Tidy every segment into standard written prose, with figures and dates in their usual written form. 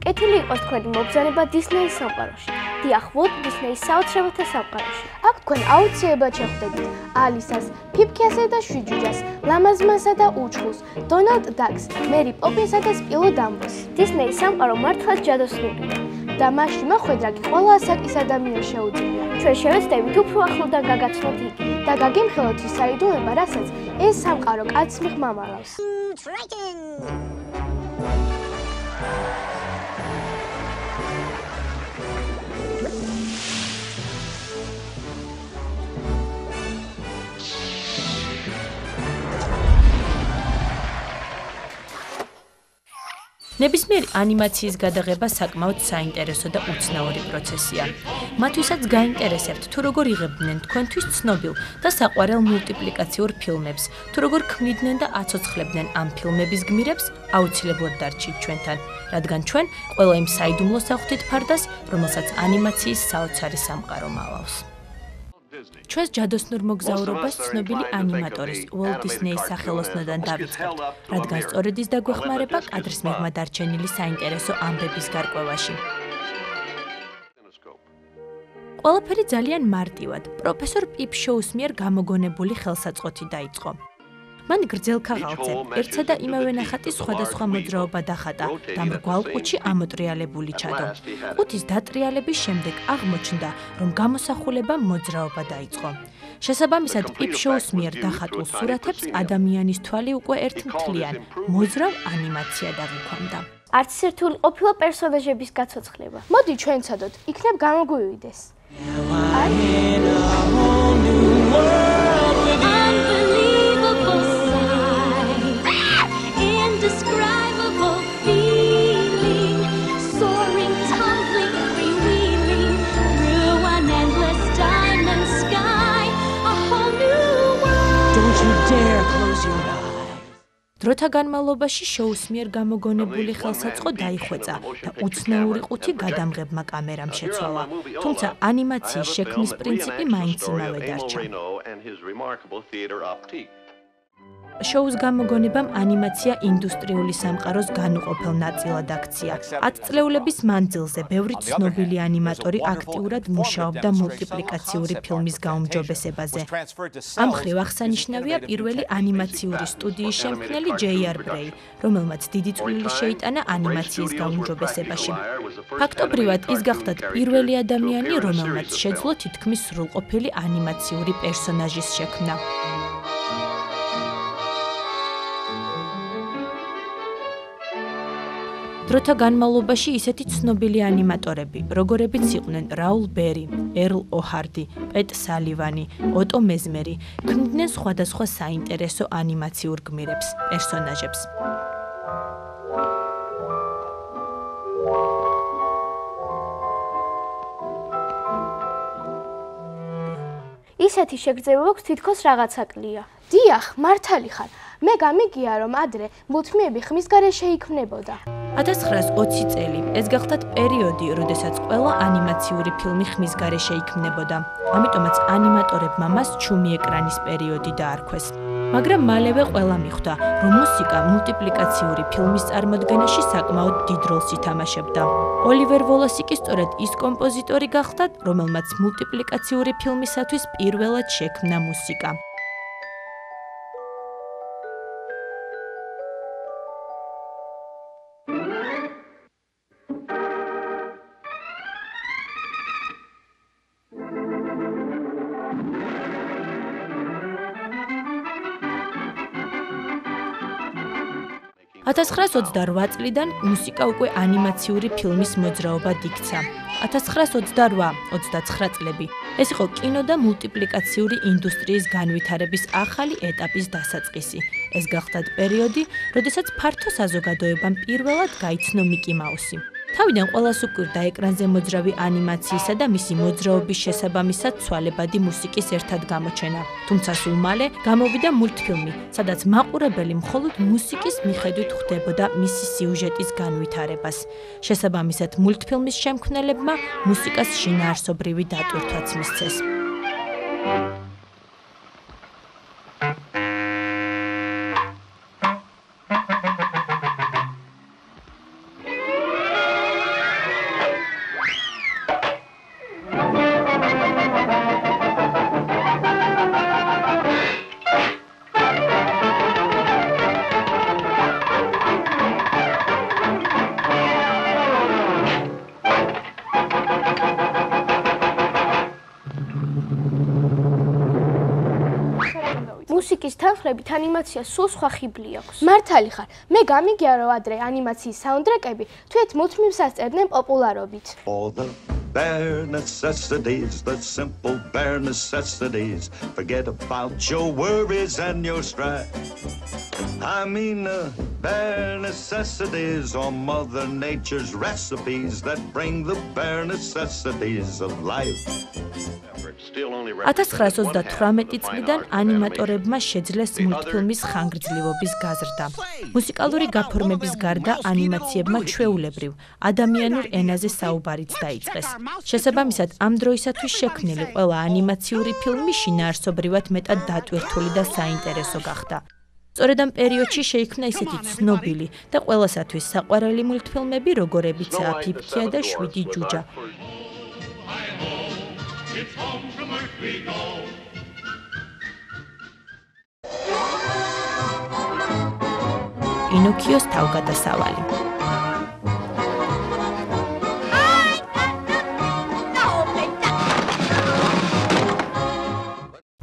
კეთილი იყოს თქვენი მობრძანება დისნეის სამყაროში. დიახ, ვოლტ დისნეის საოცრებათა სამყაროში. აქ თქვენ აუცილებლად შეხვდებით ალისას, ფიფქიასა და შვიჯუჯას, ლამაზმასა და უჩხუს, დონალდ დაკს, მერი პოპინსა და სპილო დამბოს. დისნეის სამყარო მართლაც ჯადოსნურია და მასში მოხვედრა კი ყველა ასაკის ადამიანს შეუძლია. ჩვენ შევეცდებით უფრო ახლოდან გაგაცნოთ იგი და გაგიმხილოთ ის საიდუმლოება, რასაც ეს სამყარო კაცს მიღმამალავს. ნებისმიერი ანიმაციის გადაღება საკმაოდ საინტერესო და უცნაური პროცესია. მათთვისაც გაინტერესებთ, თუ როგორ იღებდნენ თქვენთვის ცნობილ და საყვარელ მულტიპლიკაციურ ფილმებს, თუ როგორ ქმნიდნენ და აცოცხლებდნენ ამ ფილმების გმირებს, აუცილებლად დარჩით ჩვენთან, რადგან ჩვენ ყველა იმ საიდუმლოს ახვდით ფარდას, რომელსაც ანიმაციის საოცარი სამყარო მალავს. ჩვენს ჯადოსნურ მოგზაურობას ცნობილი ანიმატორის უოლტ დისნეის სახელოსნოდან დავიწყებთ, რადგან სწორედ ის დაგვეხმარება კადრის მიღმა დარჩენილი საინტერესო ამბების გარკვევაში. ყველაფერი ძალიან მარტივად, პროფესორ პიპ შოუს მიერ გამოგონებული ხელსაწყოთი დაიწყო. მან გრძელ ქაღალდზე ერთსა და იმავე ნახატის სხვადასხვა მოძრაობა დახატა და მრგვალ ყუთში ამოტრიალებული ჩადო. ყუთის დატრიალების შემდეგ აღმოჩნდა, რომ გამოსახულება მოძრაობა დაიწყო. შესაბამისად, პიპ შოუს მიერ დახატულ სურათებს ადამიანის თვალი უკვე ერთმთლიან, მოძრავ ანიმაციად აღიქვამდა. არც ერთული ყოფილა პერსონაჟების გაცოცხლება. მოდი ჩვენ ვცადოთ, იქნებ გამოგვივიდეს. დროთა განმავლობაში შოუს მიერ გამოგონებული ხელსაწყო დაიხვეწა და უცნაური ყუთი გადამღებმა კამერამ შეცვალა. თუმცა ანიმაციის შექმნის პრინციპი მაინც იმავე დარჩა. შოუს გამოგონებამ ანიმაცია ინდუსტრიული სამყაროს განუყოფელ ნაწილად აქცია. 10 წლეულების მანძილზე ბევრი ცნობილი ანიმატორი აქტიურად მუშაობდა მულტიპლიკაციური ფილმის გაუმჯობესებაზე. ამ მხრივ აღსანიშნავია პირველი ანიმაციური სტუდიის შემქმნელი ჯეი.არ. ბრეი, რომელმაც დიდი წვლილი შეიტანა ანიმაციის გაუმჯობესებაში. ფაქტობრივად ის გახდათ პირველი ადამიანი, რომელმაც შეძლო თითქმის სრულყოფილი ანიმაციური პერსონაჟის შექმნა. დროთა განმავლობაში ისეთი ცნობილი ანიმატორები, როგორებიც იყვნენ რაულ ბერი, ერლ ოჰარდი, პეტ სალივანი, ოტო მეზმერი, ქმნიდნენ სხვადასხვა საინტერესო ანიმაციურ გმირებს, პერსონაჟებს. ისეთი შეგრძნება აქვს თითქოს რაღაცაკლია. დიახ, მართალი ხარ. მე გამიგია, რომ ადრე მულტფილმები ხმის გარეშე იქმნებოდა. 1920 წელი ეს გახდათ პერიოდი, როდესაც ყველა ანიმაციური ფილმი ხმის გარეშე იქმნებოდა. ამიტომაც ანიმატორებმა მას ჩუმი ეკრანის პერიოდი დაარქვეს. მაგრამ მალევე ყველა მიხვდა, რომ მუსიკა მულტიპლიკაციური ფილმის წარმოდგენაში საკმაოდ დიდ როლს ითამაშებდა. ოლივერ ვოლასი კი სწორედ ის კომპოზიტორი გახდათ, რომელმაც მულტიპლიკაციური ფილმისათვის პირველად შექმნა მუსიკა. $1928 წლიდან მუსიკა უკვე ანიმაციური ფილმის მოძრაობად იქცა. 1928-29 წლები. ეს იყო კინო და მულტიპლიკაციური ინდუსტრიის განვითარების ახალი ეტაპის დასაწყისი. ეს გახდათ პერიოდი, როდესაც ფართო საზოგადოებამ პირველად გაიცნო მიკი მაუსი. თავიდან ყველას უკვირდა ეკრანზე მოძრავი ანიმაციისა და მისი მოძრაობის შესაბამისად ცვალებადი მუსიკის ერთად გამოჩენა. თუმცა სულ მალე გამოვიდა მულტფილმი, სადაც მაყურებელი მხოლოდ მუსიკის მიხედვით ხვდებოდა მისი სიუჟეტის განვითარებას. შესაბამისად მულტფილმის შემქმნელებმა მუსიკას შინაარსობრივი დატვირთვაც მისცეს. მუსიკის თანხლებით ანიმაციას სულ სხვა ხიბლი აქვს. მართალი ხარ, მე გამიგია რომ ადრე ანიმაციის საუნდტრეკები თვით მულტფილმს ასწერდნენ პოპულარობით. Bare necessities, the simple bare necessities. Forget about your worries and your strife. I mean, bare necessities are Mother Nature's recipes that bring the bare necessities of life. 1938 წლიდან ანიმატორებმა შეძლეს მულტფილმის ხანგრძლივობის გაზრდა. მუსიკალური გაფორმების გარდა ანიმაციებმა ჩვეულებრივ ადამიანურ ენაზე საუბარიც დაიწყეს. შესაბამისად, ამ დროისათვის შექმნილი ყველა ანიმაციური ფილმი შინაარსობრივად მეტად დატვირთული და საინტერესო გახდა. სწორედ ამ პერიოდში შეიქმნა ისეთი ცნობილი და ყველასათვის საყვარელი მულტფილმები, როგორებიცაა ფიფქია და 7 ჯუჯა. პინოქიოს თავგადასავალი.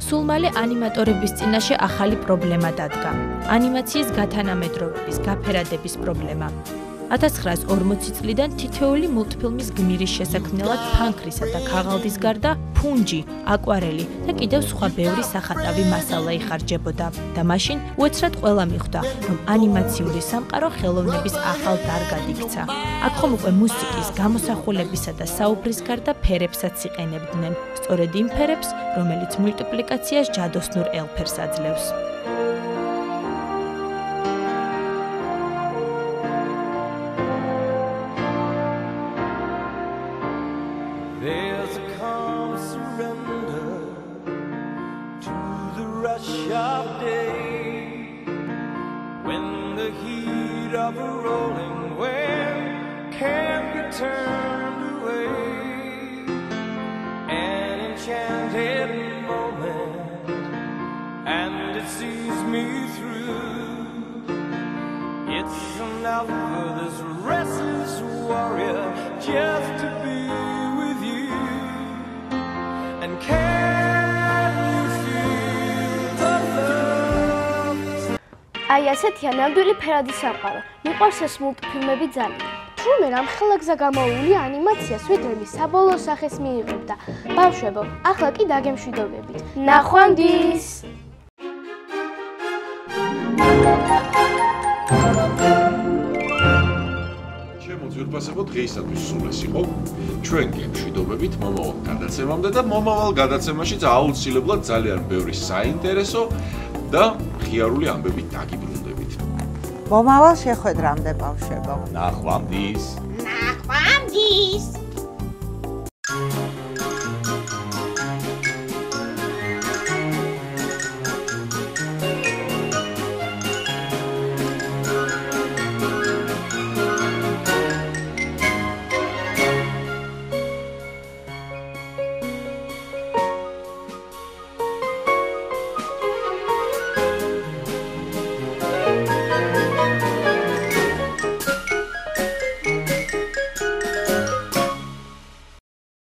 სულ მალე ანიმატორების წინაშე ახალი პრობლემა დადგა. ანიმაციის გათანამედროვების, გაფერადების პრობლემა. 1940 წლიდან თითოეული მულტფილმის გმირის შესაქმნელად ფანქრისა და ქაღალდის გარდა ფუნჯი, აკვარელი და კიდევ სხვა ბევრი სახატავი მასალა იხარჯებოდა და მაშინ უეცრად ყველა მიხვდა, რომ ანიმაციური სამყარო ხელოვნების ახალ დარგად იქცა. აქ ხომ უკვე მუსიკის, გამოსახულებისა და საუბრის გარდა ფერებსაც იყენებდნენ, სწორედ იმ ფერებს, რომელიც მულტიპლიკაციას ჯადოსნურ ელფერს აძლევს. There's a calm surrender to the rush of day when the heat of a rolling wave can't be turned away. An enchanted moment, and it sees me through. It's enough for this restless warrior just to be. And can you feel the love? აი ასეთია ნამდვილი ფერადი სამყარო. მიყვარს ეს მულტფილმები ძალიან. თუმე რამხელა გზა გამოუვლიო ანიმაციას, ვიდრე მის საბოლოო სახეს მიიღებდა. ბავშვებო, ახლა კი დაგემშვიდობებით. ნახვამდის! ძვირფასებო დღეისათვის სულ ეს იყო. ჩვენ გემშვიდობებით მომავალ გადაცემამდე და მომავალ გადაცემაშიც აუცილებლად ძალიან ბევრი საინტერესო და ღიარული ამბებით დაგიბრუნდებით. მომავალ შეხვედრამდე ბავშვებო. ნახვამდის. ნახვამდის.